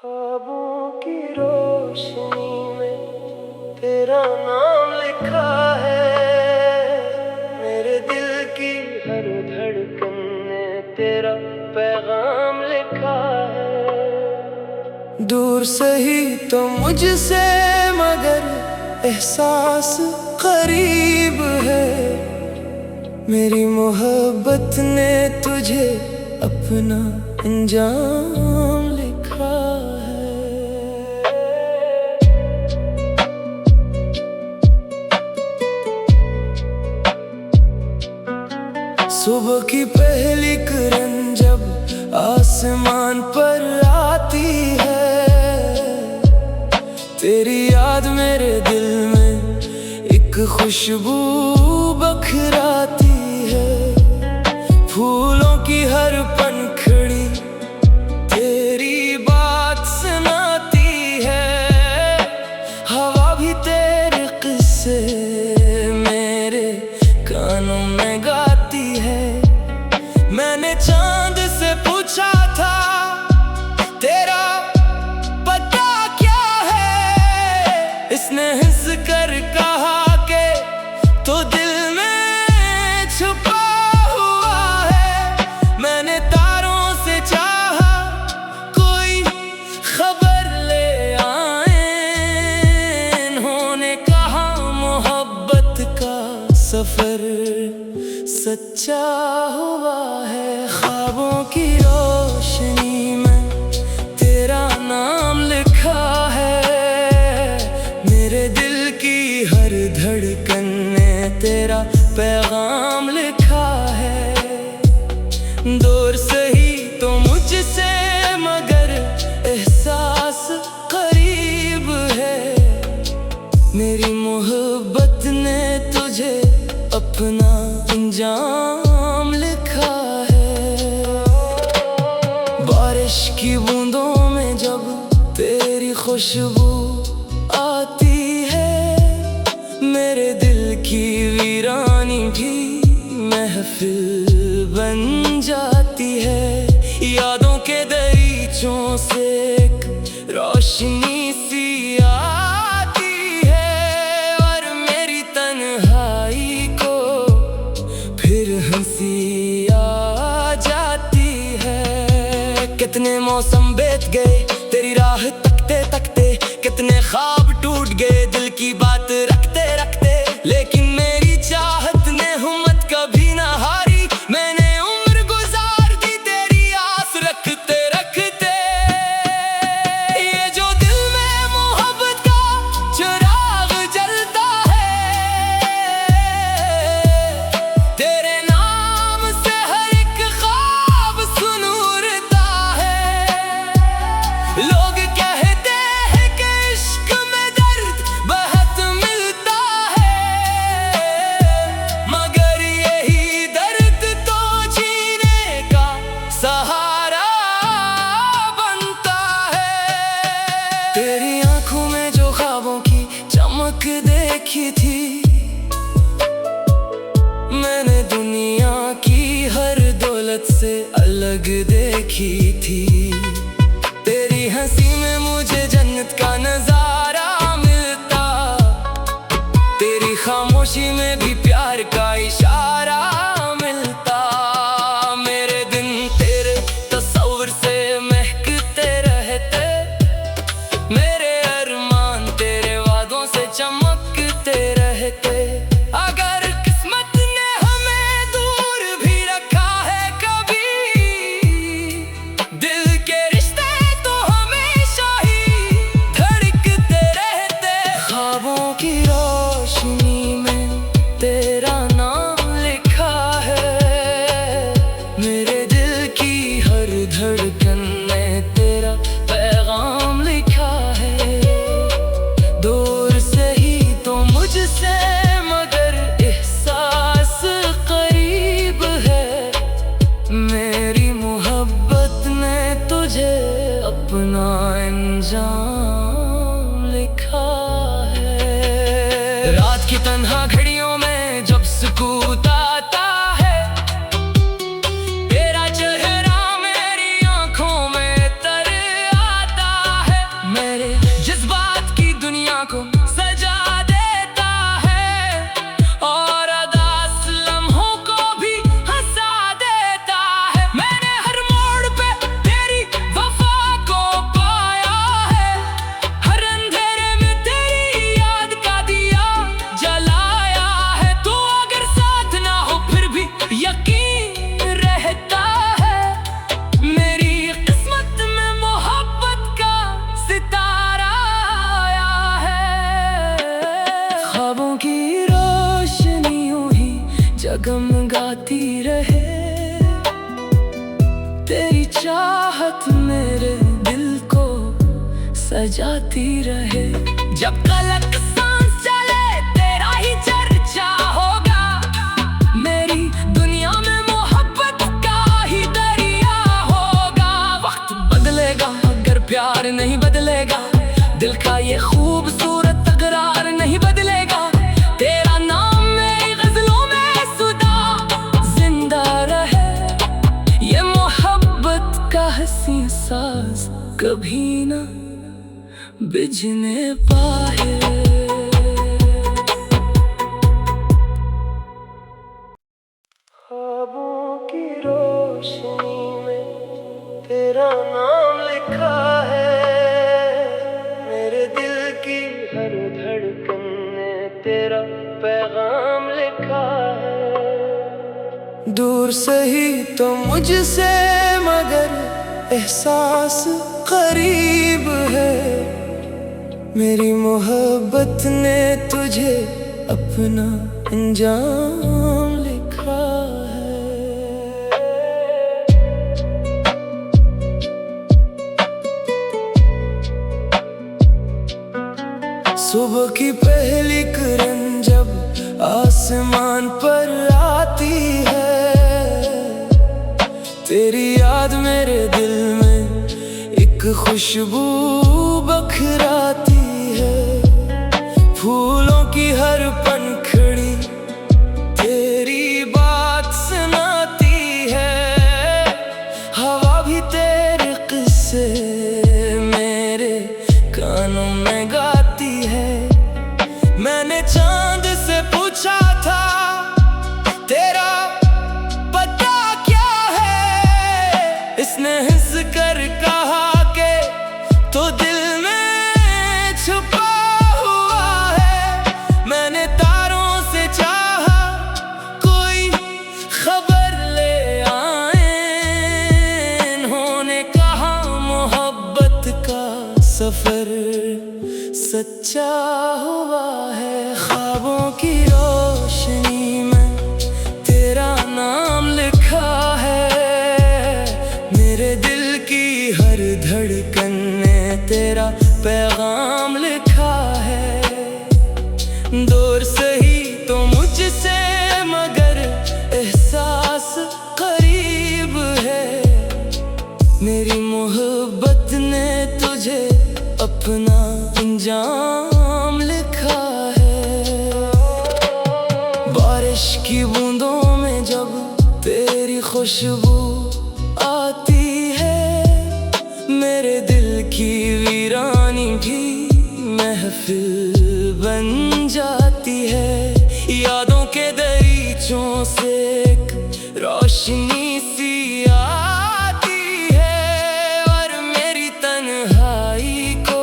ख्वाबों की रोशनी में तेरा नाम लिखा है। मेरे दिल की हर धड़कन ने तेरा पैगाम लिखा है। दूर सही तो मुझसे मगर एहसास करीब है। मेरी मोहब्बत ने तुझे अपना अंजाम लिखा है। सुबह की पहली किरण जब आसमान पर आती है, तेरी याद मेरे दिल में एक खुशबू बखराती है। फूलों की हर पंखड़ी तेरी बात सुनाती है। हवा भी तेरे किस्से मेरे कानों में गाती है। मैंने चांद से पूछा था तेरा पता क्या है। इसने हंस कर कहा कि तो दिल में छुपा सफर सच्चा हुआ है। ख्वाबों की रोशनी में तेरा नाम लिखा है। मेरे दिल की हर धड़कन ने तेरा पैगाम लिखा है। दूर सही तो मुझसे मगर एहसास करीब है। मेरी मोहब्बत ने तुझे अपना अंजाम लिखा है। बारिश की बूंदों में जब तेरी खुशबू आती है, मेरे दिल की वीरानी भी महफिल बन जाती है। यादों के दरीचों से एक रोशनी सी आती है और मेरी तन्हाई को फिर हंसी आ जाती है। कितने मौसम बीत गए तेरी राह तकते तकते, कितने ख्वाब टूट गए दिल की बात रखते रखते। लेकिन मेरी चाहत ने हिम्मत कभी ना हारी। मैंने उम्र गुजार दी तेरी आस रखते रखते। ये जो दिल में मोहब्बत का चिराग जलता है, तेरे नाम से हर एक ख्वाब सुनूरता है। लोग कहते हैं कि इश्क में दर्द बहुत मिलता है, मगर यही दर्द तो जीने का सहारा बनता है। तेरी आंखों में जो ख्वाबों की चमक देखी थी, मैंने दुनिया की हर दौलत से अलग देखी थी। तेरी हंसी में मुझे जन्नत का नजारा मिलता, तेरी खामोशी में भी प्यार का इशारा मिलता। मेरे दिन तेरे तस्वीर से महकते रहते, मेरे अरमान तेरे वादों से चमकते रहते। अगर किस्मत ने हमें दूर भी रखा है कभी, दिल के रिश्ते तो हमेशा ही धड़कते रहते। ख्वाबों की रोशनी में तेरा नाम लिखा है। मेरे दिल की हर धड़कन ने तेरा पैगाम लिखा है। दूर से ही तो मुझसे मगर एहसास करीब है। मेरी मोहब्बत ने तुझे अपना अंजाम लिखा है। रात की तन्हा घड़ियों में जब सुकून आता है, तेरा चेहरा मेरी आंखों में तर आता जगमगाती रहे। तेरी चाहत मेरे दिल को सजाती रहे। जब गलत सांस चले तेरा ही चर्चा होगा। मेरी दुनिया में मोहब्बत का ही दरिया होगा। वक्त बदलेगा मगर प्यार नहीं बदलेगा। दिल का ये खूबसूरत तकरार नहीं बदलेगा। तेरा नाम मेरी गजलों में सुदा जिंदा रहे। ये मोहब्बत का हंसी साज कभी ना बिजने पाए। ख्वाबों की रोशनी में तेरा नाम लिखा है। मेरे दिल की हर धड़कन ने तेरा पैगाम लिखा है। दूर सही तो मुझसे मगर एहसास करीब है। मेरी मोहब्बत ने तुझे अपना अंजाम लिखा है। सुबह की पहली किरण जब आसमान पर आती है। तेरी याद मेरे दिल में एक खुशबू बखराती है। फूलों की हर पंखड़ी तेरी बात सुनाती है। हवा भी तेरे किस्से मेरे कानों में गाती है। मैंने चांद से पूछा था तेरा पता क्या है। इसने हंस कर कहा के तो दिल में छुपा हुआ है। मैंने तारों से चाहा कोई खबर ले आए। इन्होंने कहा मोहब्बत का सफर सच्चा हुआ है। ख्वाबों की रोशनी में तेरा नाम लिखा है। मेरे दिल की हर धड़कन ने तेरा पैगाम लिखा है। दूर सही तो मुझसे मगर एहसास करीब है। मेरी मोहब्बत ने तुझे अपना अंजाम लिखा है। बारिश की बूंदों में जब तेरी खुशबू आती है। मेरे दिल की वीरानी भी महफिल बन जाती है। यादों के दरीचों से एक रोशनी सी आती है। और मेरी तन्हाई को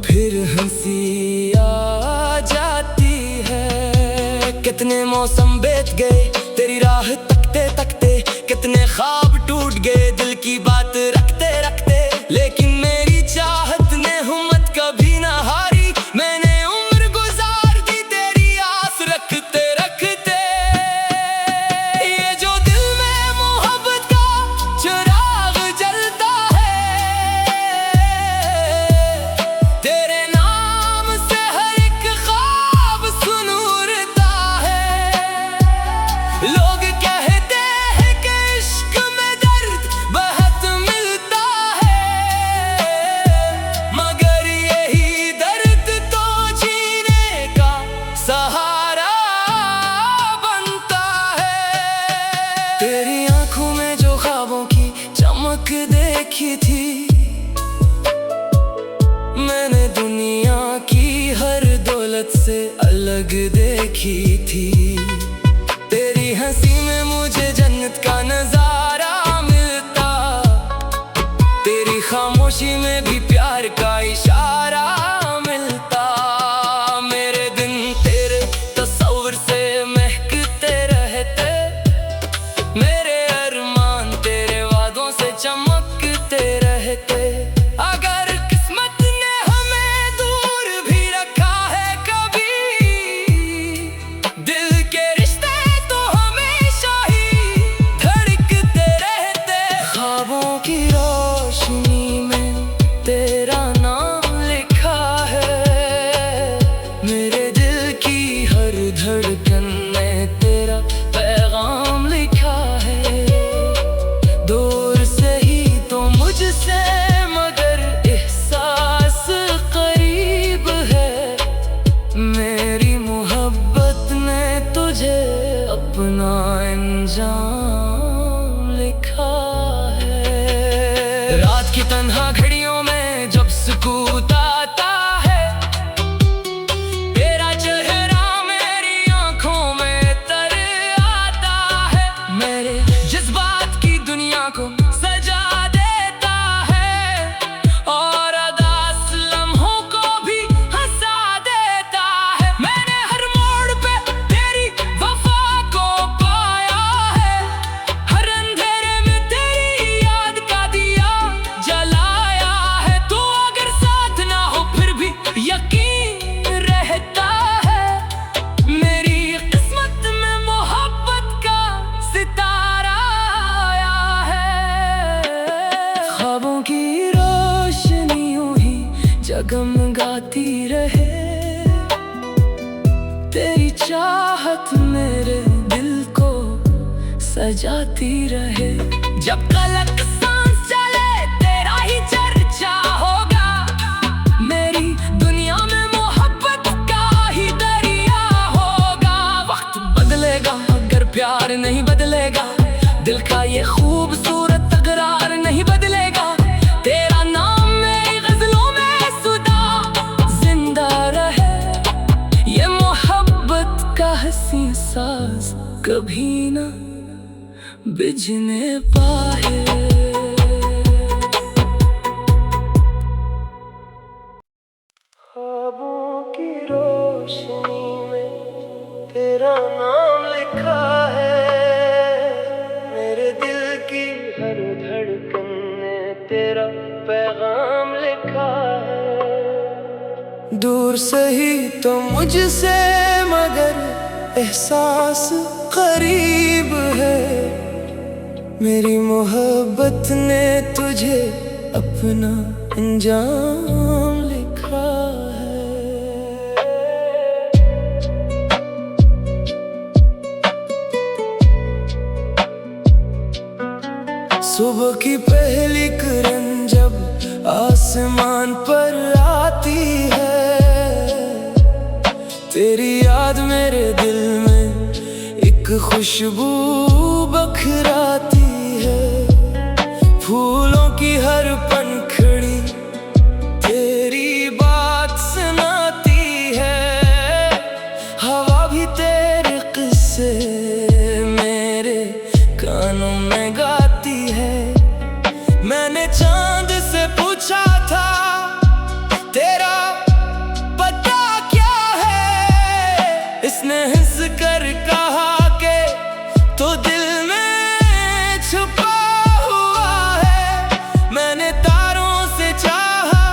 फिर हंसी आ जाती है। कितने मौसम बीत गए तेरी राह तकते तकते। कितने ख्वाब टूट गए दिल की बात रखते रखते। लेकिन मेरी चाहत ने हिम्मत कभी ना हारी। मैंने उम्र गुजार दी तेरी आस रखते रखते। ये जो दिल में मोहब्बत का चिराग जलता है। तेरे नाम से हर एक ख्वाब सुनूरता है। लोग कहते हैं कि इश्क में दर्द बहुत मिलता है। मगर यही दर्द तो जीने का सहारा बनता है। तेरी आंखों में जो ख्वाबों की चमक देखी थी। मैंने दुनिया की हर दौलत से अलग देखी थी। तेरी हंसी में मुझे जन्नत का नजारा मिलता। तेरी खामोशी में भी प्यार का इशारा मिलता। मेरे दिन तेरे तस्वीर से महकते रहते। मेरे अरमान तेरे वादों से चमकते रहते। अगर किस्मत ने हमें दूर भी रखा है कभी। दिल के रिश्ते तो की तन्हा घड़ियों में जब सुकून आता है, तेरा चेहरा मेरी आंखों में तर आता है। मेरे जज्बात की दुनिया को सजा देता है और उदास लम्हों को भी हंसा देता है। मैंने हर मोड़ पे तेरी वफा को पाया है, हर अंधेरे में तेरी याद का दिया जलाया है। तू अगर साथ ना हो फिर भी यकीन रहता है, मेरी किस्मत में मोहब्बत का सितारा आया है। ख्वाबों की रोशनी यूं ही जगमगाती रहे, तेरी चाहत मेरे दिल को सजाती रहे। जब तलक सांस चले तेरा ही चर्चा होगा, मेरी दुनिया में मोहब्बत का ही दरिया होगा। वक्त बदलेगा मगर प्यार नहीं बदलेगा, दिल का ये खूबसूरत तकरार नहीं बदलेगा। तेरा नाम मेरी गजलों में सुदा जिंदा रहे, ये मोहब्बत का हंसी साज कभी ना बिजने पाए। ख्वाबों की रोशनी में तेरा नाम लिखा है, मेरे दिल की हर धड़कन ने तेरा पैगाम लिखा है। दूर सही तो मुझसे मगर एहसास करीब है, मेरी मोहब्बत ने तुझे अपना अंजाम लिखा है। सुबह की पहली किरण जब आसमान पर आती है, तेरी याद मेरे दिल में एक खुशबू बखराती है। फूलों की हर पंखड़ी तेरी बात सुनाती है, हवा भी तेरे किस्से मेरे कानों में गाती है। मैंने चांद से पूछा था तेरा पता क्या है, इसने हंस कर कहा के तो दिल में छुपा हुआ है। मैंने तारों से चाहा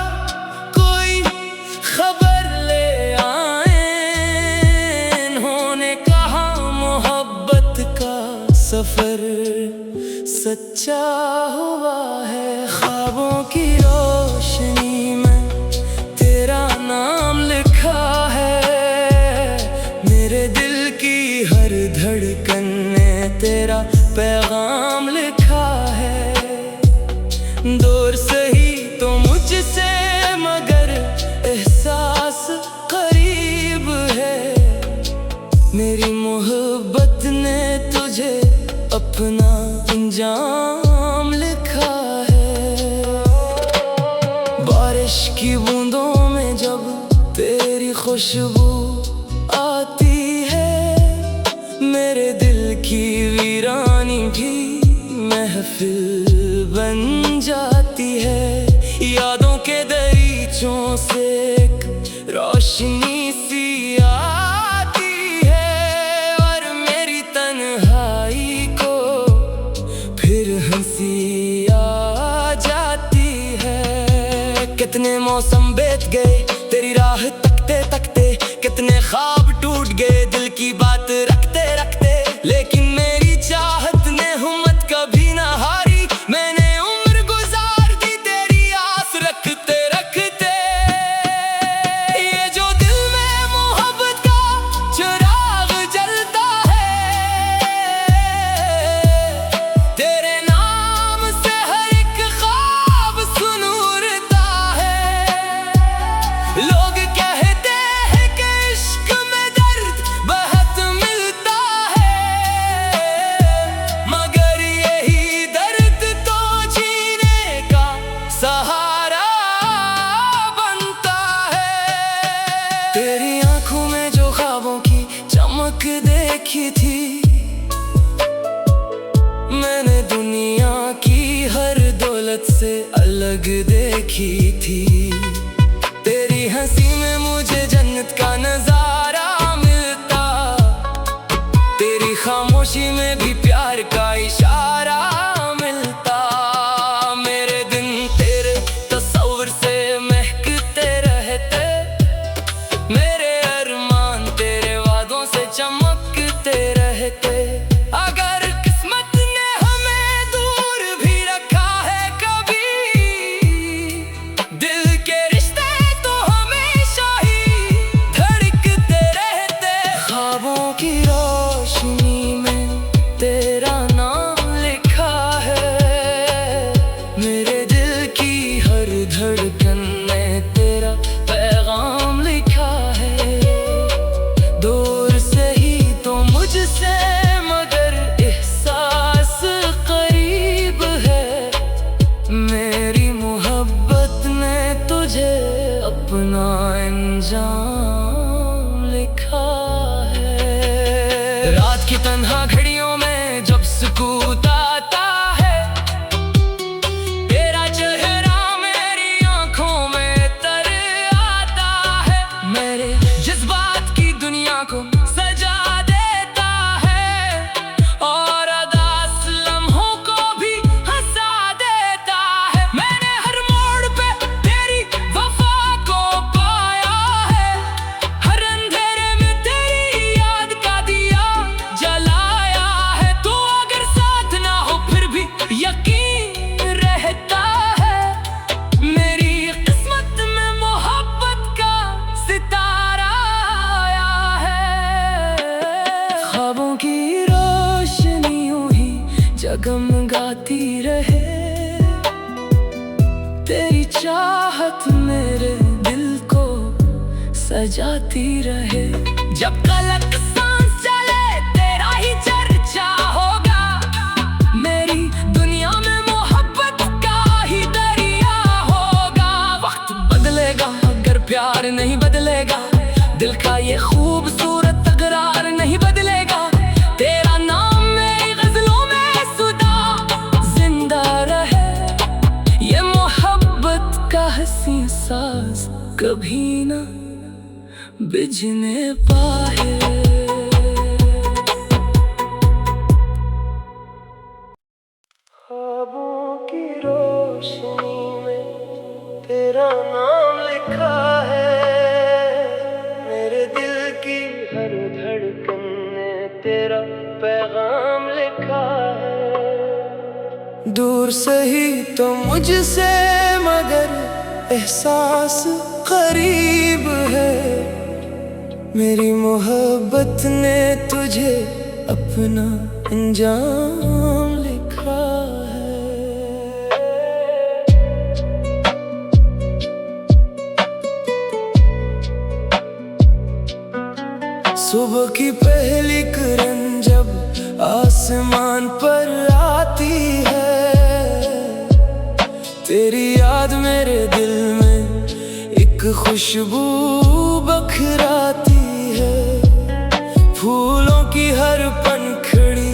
कोई खबर ले आए, इन्होंने कहा मोहब्बत का सफर सच्चा हुआ है। ख्वाबों की रोशनी में तेरा नाम लिखा है, मेरे दिल की हर धड़कन ने तेरा पैगाम लिखा है। दूर सही तो मुझसे मगर एहसास करीब है, मेरी मोहब्बत ने तुझे अपना अंजाम लिखा है। बारिश की बूंदों में जब तेरी खुशबू आती है, मेरे दिल की वीरानी भी महफिल बन जाती है। यादों के दरीचों से एक रोशनी सी आती है और मेरी तन्हाई को फिर हंसी आ जाती है। कितने मौसम बीत गए तेरी राह तकते तकते, कितने ख्वाब टूट गए दिल की बात रखते रखते, लेकिन मेरी चाहत ने हिम्मत कभी ना हारी। मैंने उम्र गुजार दी तेरी आस रखते रखते, ये जो दिल में मोहब्बत का चिराग जलता है, तेरे नाम से हर एक ख्वाब सुनूरता है। लोग कहते हैं कि इश्क में दर्द बहुत सहारा बनता है। तेरी आंखों में जो ख्वाबों की चमक देखी थी, मैंने दुनिया की हर दौलत से अलग देखी थी। तेरी हंसी में मुझे जन्नत का नजारा मिलता, तेरी खामोशी में भी प्यार का इशारा मिलता। मेरे दिन तेरे तस्वीर से महकते रहते, मेरे अरमान तेरे वादों से चमकते रहते। अगर किस्मत ने हमें दूर भी रखा है कभी, दिल के रिश्ते तो हमेशा ही धड़कते रहते। ख्वाबों की रोशनी में तेरा नाम लिखा है, मेरे दिल की हर धड़कन में तेरा पैगाम लिखा है। दूर से ही तो मुझसे मगर एहसास करीब है, मेरी मोहब्बत ने तुझे अपना अंजाम लिखा है। रात की तन्हा घड़ियों में जब सुकून आता है, तेरा चेहरा मेरी आंखों में तर आता है। मेरे जज्बात की दुनिया को सजा देता है, और उदास लम्हों को भी हंसा देता है। मैंने हर मोड़ पे तेरी वफा को पाया है, हर अंधेरे में तेरी याद का दिया जलाया है। तू अगर साथ ना हो फिर भी यकीन रहता है, मेरी किस्मत में मोहब्बत का सितारा आया है। ख्वाबों की रोशनी यूं ही जगमगाती रहे, तेरी चाहत मेरे दिल को सजाती रहे। जब गलत सांस चले तेरा ही चर्चा होगा, मेरी दुनिया में मोहब्बत का ही दरिया होगा। वक्त बदलेगा अगर प्यार नहीं बदलेगा, दिल का ये खूबसूरत तकरार नहीं बदलेगा। तेरा नाम मेरी गजलों में सुदा जिंदा रहे, ये मोहब्बत का हंसी साज कभी ना बिझने पाए। ख्वाबों की रोशनी में तेरा नाम लिखा है, मेरे दिल की हर धड़कन ने तेरा पैगाम लिखा है। दूर से ही तो मुझसे मगर एहसास करीब है, मेरी मोहब्बत ने तुझे अपना अंजाम लिखा है। सुबह की पहली किरण जब आसमान पर आती है, तेरी याद मेरे दिल में एक खुशबू बखराती है। फूलों की हर पंखड़ी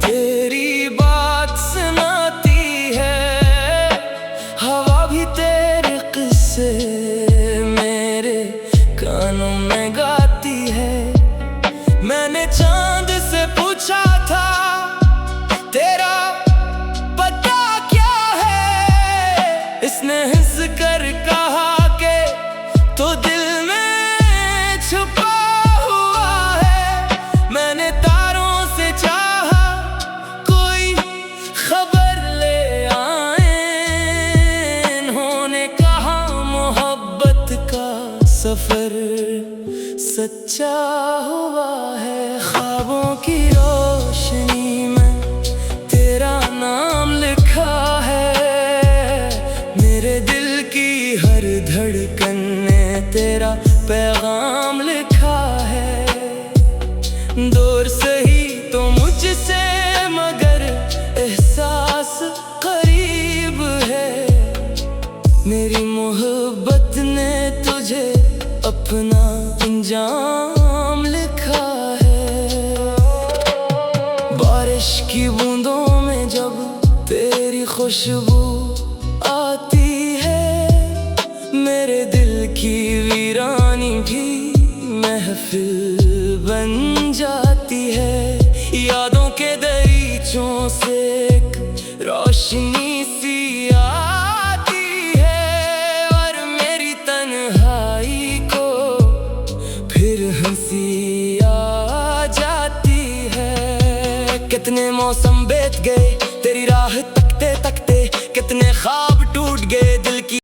तेरी बात सुनाती है, हवा भी तेरे किस्से मेरे कानों में गाती है। मैंने चांद से पूछा था तेरा पता क्या है, इसने हंस कर कहा के तो दिल में छुपा हुआ है। मैंने तारों से चाहा कोई खबर ले आए, इन्होंने कहा मोहब्बत का सफर सच्चा हुआ है। ख्वाबों की रोशनी में तेरा नाम लिखा है, मेरे दिल की हर धड़कन ने तेरा पैगाम लिखा है। दूर से ही तो मुझसे मगर एहसास करीब है, मेरी मोहब्बत ने तुझे अपना अंजाम लिखा है। बारिश की बूंदों में जब तेरी खुशबू आती है, मेरे दिल की वीरानी भी महफिल बन जाती है। यादों के दरीचों से एक रोशनी सी आती है, और मेरी तन्हाई को फिर हंसी आ जाती है। कितने मौसम बीत गए तेरी राह तकते तकते, कितने ख्वाब